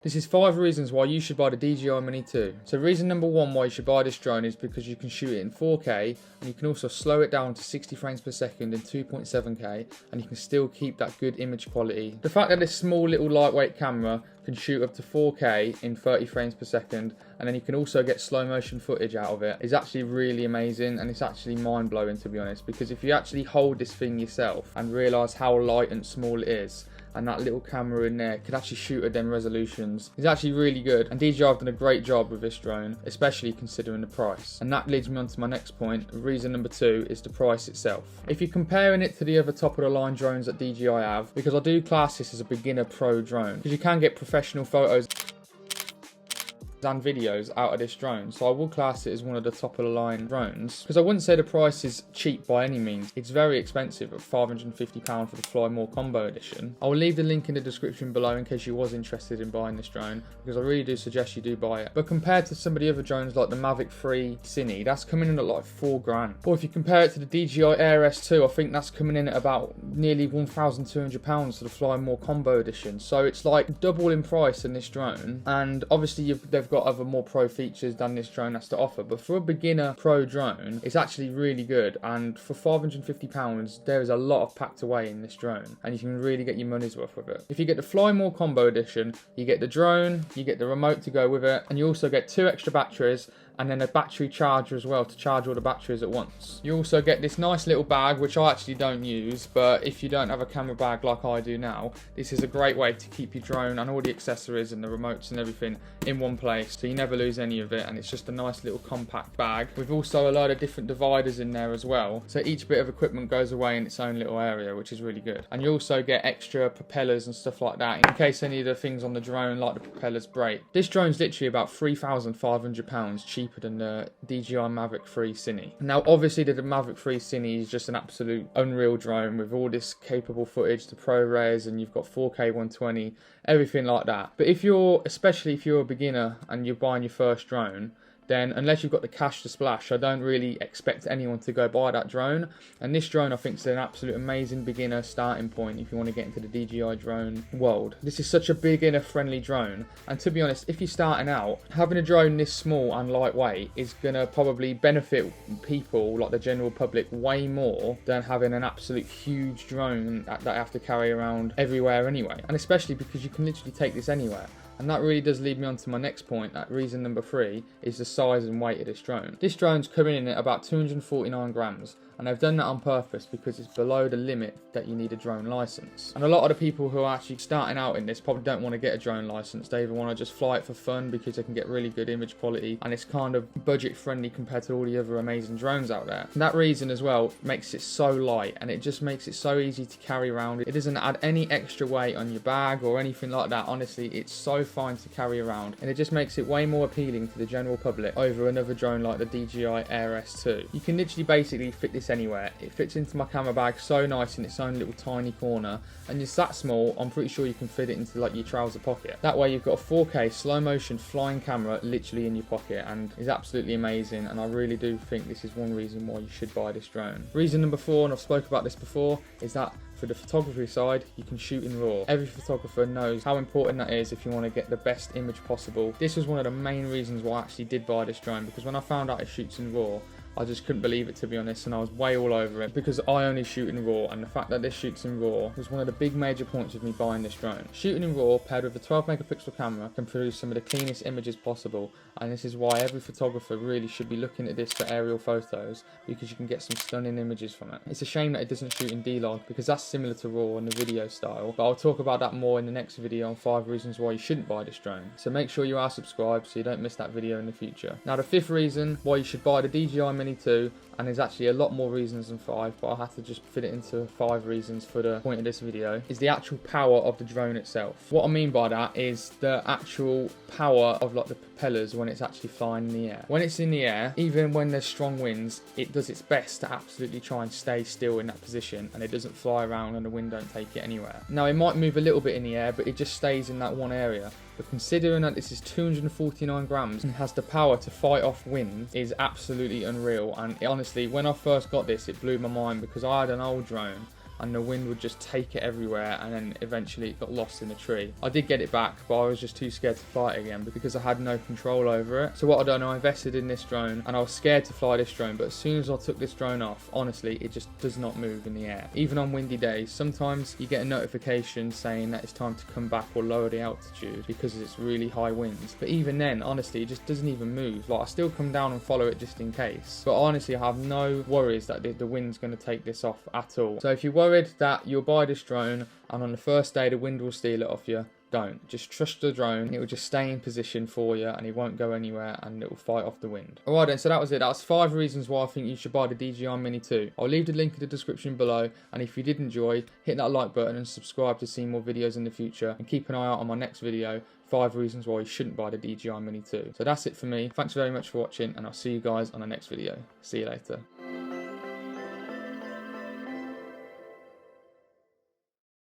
This is 5 reasons why you should buy the DJI Mini 2. So reason number 1 why you should buy this drone is because you can shoot it in 4K and you can also slow it down to 60 frames per second in 2.7K and you can still keep that good image quality. The fact that this small little lightweight camera can shoot up to 4K in 30 frames per second and then you can also get slow motion footage out of it is actually really amazing, and it's actually mind blowing, to be honest, because if you actually hold this thing yourself and realise how light and small it is, and that little camera in there could actually shoot at them resolutions, it's actually really good. And DJI have done a great job with this drone, especially considering the price. And that leads me on to my next point. Reason number 2 is the price itself. If you're comparing it to the other top of the line drones that DJI have, because I do class this as a beginner pro drone, because you can get professional photos and videos out of this drone, so I will class it as one of the top of the line drones, because I wouldn't say the price is cheap by any means. It's very expensive at £550 for the Fly More Combo Edition. I will leave the link in the description below in case you was interested in buying this drone, because I really do suggest you do buy it. But compared to some of the other drones like the Mavic 3 Cine, that's coming in at like £4,000. Or if you compare it to the DJI Air S2, I think that's coming in at about nearly £1,200 for the Fly More Combo Edition. So it's like double in price in this drone, and obviously they've got other more pro features than this drone has to offer, but for a beginner pro drone it's actually really good. And for £550 there is a lot of packed away in this drone, and you can really get your money's worth with it. If you get the Fly More Combo Edition, you get the drone, you get the remote to go with it, and you also get 2 extra batteries and then a battery charger as well to charge all the batteries at once. You also get this nice little bag, which I actually don't use, but if you don't have a camera bag like I do now, this is a great way to keep your drone and all the accessories and the remotes and everything in one place, so you never lose any of it, and it's just a nice little compact bag with also a load of different dividers in there as well, so each bit of equipment goes away in its own little area, which is really good. And you also get extra propellers and stuff like that in case any of the things on the drone like the propellers break. This drone's literally about £3,500 cheaper than the DJI Mavic 3 Cine. Now obviously the Mavic 3 Cine is just an absolute unreal drone with all this capable footage, the ProRes, and you've got 4K 120, everything like that. But especially if you're a beginner and you're buying your first drone, then unless you've got the cash to splash, I don't really expect anyone to go buy that drone. And this drone I think is an absolute amazing beginner starting point if you want to get into the DJI drone world. This is such a beginner friendly drone, and to be honest, if you're starting out, having a drone this small and lightweight is going to probably benefit people like the general public way more than having an absolute huge drone that they have to carry around everywhere anyway. And especially because you can literally take this anywhere. And that really does lead me on to my next point. That reason number 3 is the size and weight of this drone. This drone's coming in at about 249 grams, and they've done that on purpose because it's below the limit that you need a drone license. And a lot of the people who are actually starting out in this probably don't want to get a drone license. They either want to just fly it for fun because they can get really good image quality and it's kind of budget friendly compared to all the other amazing drones out there. And that reason as well makes it so light, and it just makes it so easy to carry around. It doesn't add any extra weight on your bag or anything like that. Honestly, it's so fine to carry around, and it just makes it way more appealing to the general public over another drone like the DJI Air S2. You can literally basically fit this anywhere. It fits into my camera bag so nice in its own little tiny corner, and it's that small, I'm pretty sure you can fit it into like your trouser pocket. That way you've got a 4K slow motion flying camera literally in your pocket, and it's absolutely amazing. And I really do think this is one reason why you should buy this drone. Reason number 4, and I've spoke about this before, is that for the photography side, you can shoot in RAW. Every photographer knows how important that is if you want to get the best image possible. This was one of the main reasons why I actually did buy this drone, because when I found out it shoots in RAW, I just couldn't believe it, to be honest, and I was way all over it because I only shoot in RAW, and the fact that this shoots in RAW was one of the big major points of me buying this drone. Shooting in RAW paired with a 12 megapixel camera can produce some of the cleanest images possible, and this is why every photographer really should be looking at this for aerial photos, because you can get some stunning images from it. It's a shame that it doesn't shoot in D-Log because that's similar to RAW in the video style, but I'll talk about that more in the next video on 5 reasons why you shouldn't buy this drone. So make sure you are subscribed so you don't miss that video in the future. Now the 5th reason why you should buy the DJI Mini 2, and there's actually a lot more reasons than 5, but I have to just fit it into 5 reasons for the point of this video, is the actual power of the drone itself. What I mean by that is the actual power of like the propellers when it's actually flying in the air. When it's in the air, even when there's strong winds, it does its best to absolutely try and stay still in that position, and it doesn't fly around and the wind don't take it anywhere. Now it might move a little bit in the air, but it just stays in that one area. But considering that this is 249 grams and has the power to fight off wind, is absolutely unreal. And honestly, when I first got this, it blew my mind because I had an old drone and the wind would just take it everywhere, and then eventually it got lost in a tree. I did get it back, but I was just too scared to fly it again because I had no control over it. So what I done, I invested in this drone, and I was scared to fly this drone, but as soon as I took this drone off, honestly, it just does not move in the air. Even on windy days, sometimes you get a notification saying that it's time to come back or lower the altitude because it's really high winds. But even then, honestly, it just doesn't even move. Like, I still come down and follow it just in case. But honestly, I have no worries that the wind's going to take this off at all. So if you're worried that you'll buy this drone and on the first day the wind will steal it off you, don't. Just trust the drone. It will just stay in position for you and it won't go anywhere, and it will fight off the wind. Alright then, so that was it. That's 5 reasons why I think you should buy the DJI Mini 2. I'll leave the link in the description below, and if you did enjoy, hit that like button and subscribe to see more videos in the future, and keep an eye out on my next video, 5 reasons why you shouldn't buy the DJI Mini 2. So that's it for me. Thanks very much for watching, and I'll see you guys on the next video. See you later.